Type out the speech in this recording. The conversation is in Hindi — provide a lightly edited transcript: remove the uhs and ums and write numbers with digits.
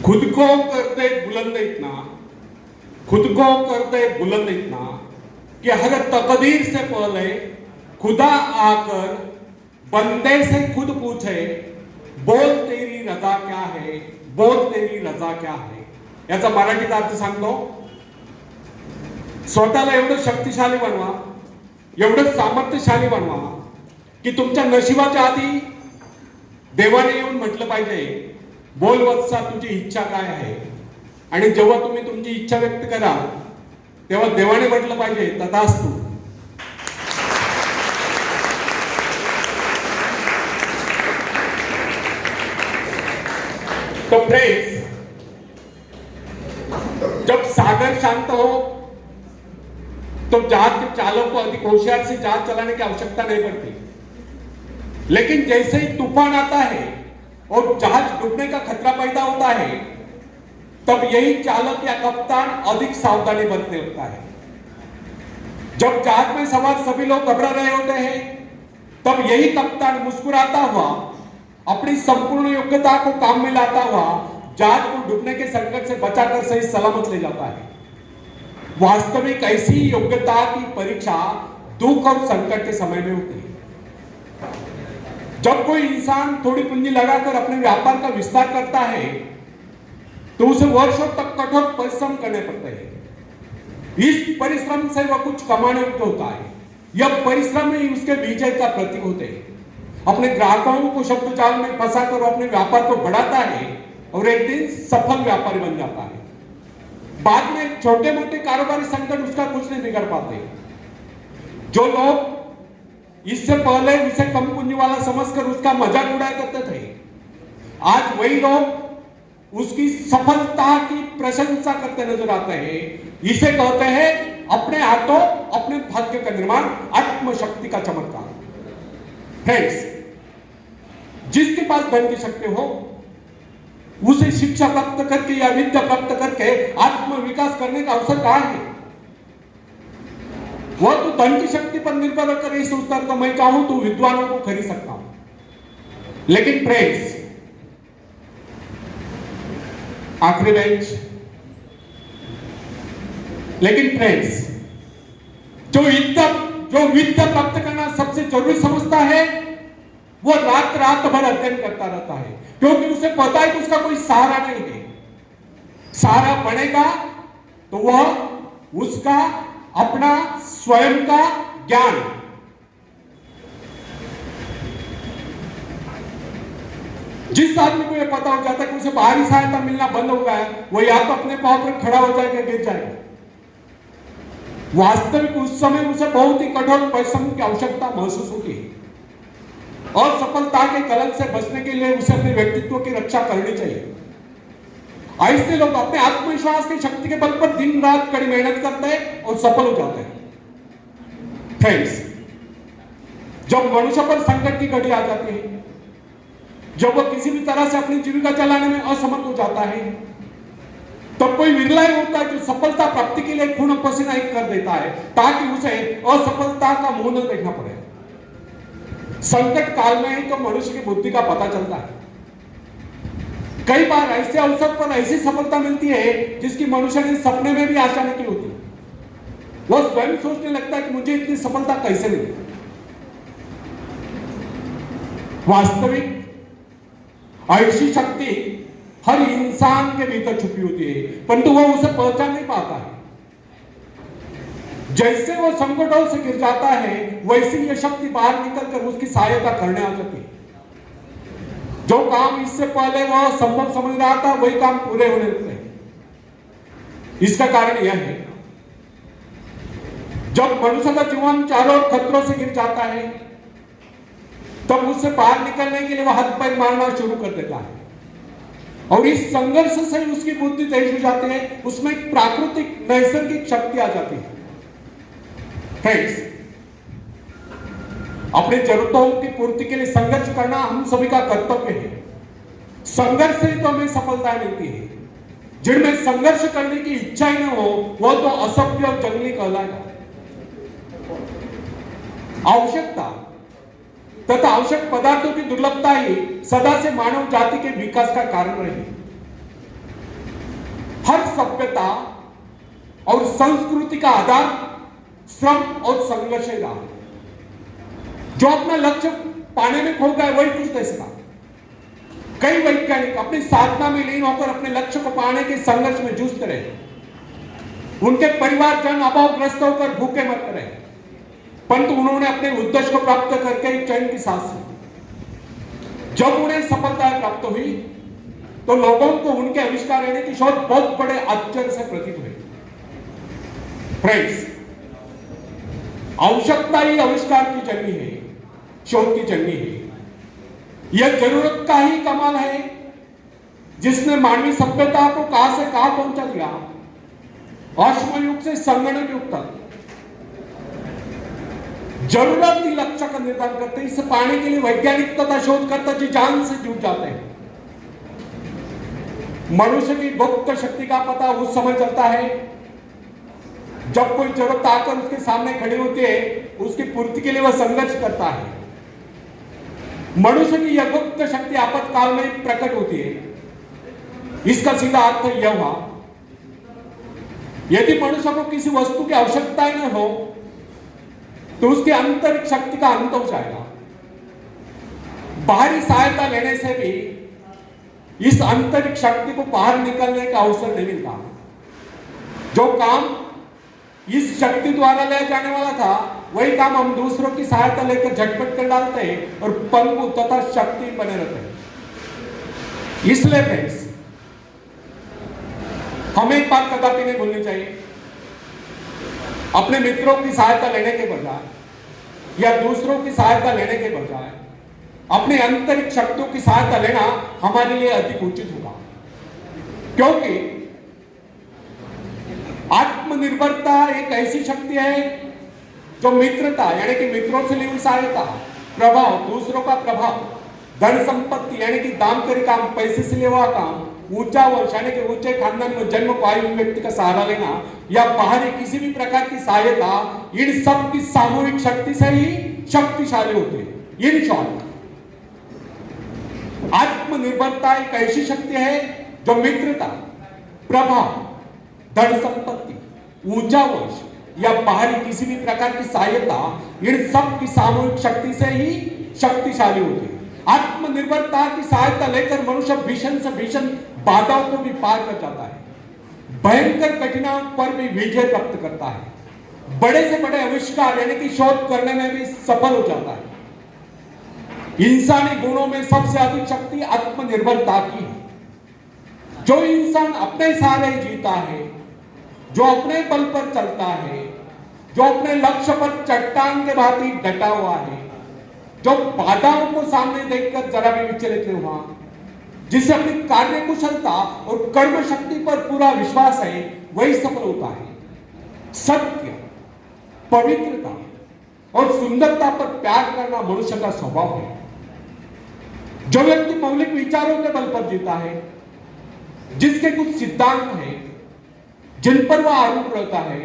खुद को करते बुलंद इतना, खुद को करते बुलंद इतना कि हर तकदीर से पहले खुदा आकर बंदे से खुद पूछे, बोल तेरी रजा क्या है, बोल तेरी रजा क्या है. याचा मराठीत अर्थ सांगतो. स्वतःला एवढं शक्तिशाली बनवा, एवढं सामर्थ्यशाली बनवा की तुमच्या नशिबाच्या आधी देवाने येऊन म्हटलं पाहिजे, बोल वत्सा तुझी इच्छा काय आहे. आणि जेव्हा तुम्ही तुमची इच्छा व्यक्त करा तेव्हा देवाने म्हटलं पाहिजे तथास्तु. तो फ्रेंड्स, जब सागर शांत हो तो जहाज के चालक को अधिक होशियार से जहाज चलाने की आवश्यकता नहीं पड़ती. लेकिन जैसे ही तूफान आता है और जहाज डूबने का खतरा पैदा होता है, तब यही चालक या कप्तान अधिक सावधानी बरतने लगता है. जब जहाज में सवार सभी लोग घबरा रहे होते हैं, तब यही कप्तान मुस्कुराता हुआ अपनी संपूर्ण योग्यता को काम में लाता हुआ जहाज को डूबने के संकट से बचाकर सही सलामत ले जाता है. वास्तविक ऐसी योग्यता की परीक्षा दुख और संकट के समय में होती है. जब कोई इंसान थोड़ी पूंजी लगाकर अपने व्यापार का विस्तार करता है तो उसे वर्षों तक कठोर परिश्रम करने पड़ते हैं. इस परिश्रम से वह कुछ कमाने को होता है. यह परिश्रम ही उसके विजय का प्रतीक होते हैं. अपने ग्राहकों को शब्द जाल में फंसाकर वह अपने व्यापार को बढ़ाता है और एक दिन सफल व्यापारी बन जाता है. बाद में छोटे मोटे कारोबारी संकट उसका कुछ नहीं बिगड़ पाते. जो लोग इससे पहले उसे कम पूंजी वाला समझकर उसका मजाक उड़ाया करते थे, आज वही लोग उसकी सफलता की प्रशंसा करते नजर आते हैं. इसे कहते हैं अपने हाथों अपने भाग्य का निर्माण, आत्मशक्ति का चमत्कार. फ्रेंड्स, जिसके पास धन की शक्ति हो उसे शिक्षा प्राप्त करके या विद्या प्राप्त करके आत्म विकास करने का अवसर कहां है. वह तो धन की शक्ति पर निर्भर होकर यही सोचता है, मैं चाहूं तो विद्वानों को खरीद सकता हूं. लेकिन फ्रेंड्स, आखिरी बेंच, लेकिन फ्रेंड्स, जो विद्या प्राप्त करना सबसे जरूरी समझता है वो रात भर अध्ययन करता रहता है, क्योंकि उसे पता है कि उसका कोई सहारा नहीं है. सहारा बनेगा तो वह उसका अपना स्वयं का ज्ञान, जिस आदमी को यह पता हो जाता है कि उसे बाहरी सहायता मिलना बंद हो गया है, वह या तो अपने पांव पर खड़ा हो जाएगा, गिर जाएगा. वास्तविक उस समय उसे बहुत ही कठोर परिश्रम की आवश्यकता महसूस होती है. और सफलता के कलंक से बचने के लिए उसे अपने व्यक्तित्व की रक्षा करनी चाहिए. ऐसे लोग अपने आत्मविश्वास की शक्ति के बल पर दिन रात कड़ी मेहनत करते हैं और सफल हो जाते हैं. फ्रेंड्स, जब मनुष्य पर संकट की घड़ी आ जाती है, जब वह किसी भी तरह से अपनी जीविका चलाने में असमर्थ हो जाता है, तब कोई विरला ही होता है जो सफलता प्राप्ति के लिए खून पसीना एक कर देता है ताकि उसे असफलता का मुंह न देखना पड़े. संकट काल में ही तो मनुष्य की बुद्धि का पता चलता है. कई बार ऐसे अवसर पर ऐसी सफलता मिलती है जिसकी मनुष्य ने सपने में भी आशा नहीं की होती. वह स्वयं सोचने लगता है कि मुझे इतनी सफलता कैसे मिली. वास्तविक ऐसी शक्ति हर इंसान के भीतर छुपी होती है, परंतु वह उसे पहचान नहीं पाता है. जैसे वो संकटों से गिर जाता है, वैसे यह शक्ति बाहर निकलकर उसकी सहायता करने आ जाती है. जो काम इससे पहले वह संभव समझ रहा था, वही काम पूरे होने लगते हैं. इसका कारण यह है, जब मनुष्य का जीवन चारों खतरों से गिर जाता है, तब उससे बाहर निकलने के लिए वह हाथ पैर मारना शुरू कर देता है. और इस संघर्ष से उसकी बुद्धि तेज हो जाती है, उसमें एक प्राकृतिक नैसर्गिक शक्ति आ जाती है. फ्रेंड्स, अपनी जरूरतों की पूर्ति के लिए संघर्ष करना हम सभी का कर्तव्य है. संघर्ष से तो हमें सफलता मिलती है. जिनमें संघर्ष करने की इच्छा ही न हो वह तो असभ्य और जंगली कहलाएगा. आवश्यकता तथा आवश्यक पदार्थों की दुर्लभता ही सदा से मानव जाति के विकास का कारण रही. हर सभ्यता और संस्कृति का आधार श्रम और संघर्ष ही रहा। जो अपना लक्ष्य पाने में खो गए वही कुछ नहीं सका। कई वैज्ञानिक अपनी साधना में लीन होकर अपने लक्ष्य को पाने के संघर्ष में जूझते रहे। उनके परिवारजन अभावग्रस्त होकर भूखे मरते रहे, परंतु उन्होंने अपने उद्देश्य को प्राप्त करके ही चैन की सांस ली। जब उन्हें सफलता प्राप्त हुई तो लोगों को उनके आविष्कार यानी कि शोध बहुत बड़े आश्चर्य से प्रतीत हुए। फ्रेंड्स, आवश्यकता ही आविष्कार की जननी है, शोध की जननी है। यह जरूरत का ही कमाल है जिसने मानवीय सभ्यता को कहां से कहां पहुंचा दिया। अश्म युग से संगणक युग तक जरूरत ही लक्ष्य का निर्धारण करते हैं। इसे पाने के लिए वैज्ञानिक तथा शोधकर्ता जी जान से जुट जाते हैं। मनुष्य की गुप्त शक्ति का पता उस समय चलता है जब कोई जरूरत आकर उसके सामने खड़ी होती है, उसकी पूर्ति के लिए वह संघर्ष करता है। मनुष्य की यह गुप्त शक्ति आपातकाल में प्रकट होती है। इसका सीधा अर्थ यह हुआ, यदि मनुष्य को किसी वस्तु की आवश्यकता ही न हो तो उसकी आंतरिक शक्ति का अंत हो जाएगा। बाहरी सहायता लेने से भी इस आंतरिक शक्ति को बाहर निकलने का अवसर नहीं मिलता। जो काम इस शक्ति द्वारा ले जाने वाला था वही काम हम दूसरों की सहायता लेकर झटपट कर डालते हैं और पंगु तथा शक्ति बने रहते हैं। इसलिए फ्रेंड्स, हमें एक बात कदापि नहीं भूलनी चाहिए। अपने मित्रों की सहायता लेने के बजाय या दूसरों की सहायता लेने के बजाय अपने आंतरिक शक्तियों की सहायता लेना हमारे लिए अधिक उचित होगा, क्योंकि आत्मनिर्भरता एक ऐसी शक्ति है जो मित्रता यानी कि मित्रों से ली हुई सहायता, प्रभाव, दूसरों का प्रभाव, धन संपत्ति यानी कि दाम करी काम, पैसे से लिया हुआ काम, ऊंचा वंश यानी कि ऊंचे खानदान में जन्म को आयु व्यक्ति का सहारा लेना या बाहरी किसी भी प्रकार की सहायता, इन सब की सामूहिक शक्ति से ही शक्तिशाली होते हैं। इन शॉर्ट, आत्मनिर्भरता एक ऐसी शक्ति है जो मित्रता, प्रभाव, धन संपत्ति, ऊंचा वंश या बाहरी किसी भी प्रकार की सहायता, इन सब की सामूहिक शक्ति से ही शक्तिशाली होती है। आत्मनिर्भरता की सहायता लेकर मनुष्य भीषण से भीषण बाधाओं को भी पार कर जाता है, भयंकर कठिनाइयों पर भी विजय प्राप्त करता है, बड़े से बड़े आविष्कार यानी कि शोध करने में भी सफल हो जाता है। इंसानी गुणों में सबसे अधिक शक्ति आत्मनिर्भरता की है। जो इंसान अपने सहारे जीता है, जो अपने बल पर चलता है, जो अपने लक्ष्य पर चट्टान के भांति डटा हुआ है, जो बाधाओं को सामने देखकर जरा भी विचलित नहीं हुआ, जिसे अपनी कार्य कुशलता और कर्म शक्ति पर पूरा विश्वास है, वही सफल होता है। सत्य, पवित्रता और सुंदरता पर प्यार करना मनुष्य का स्वभाव है। जो व्यक्ति मौलिक विचारों के बल पर जीता है, जिसके कुछ सिद्धांत हैं जिन पर वह आरूढ़ रहता है,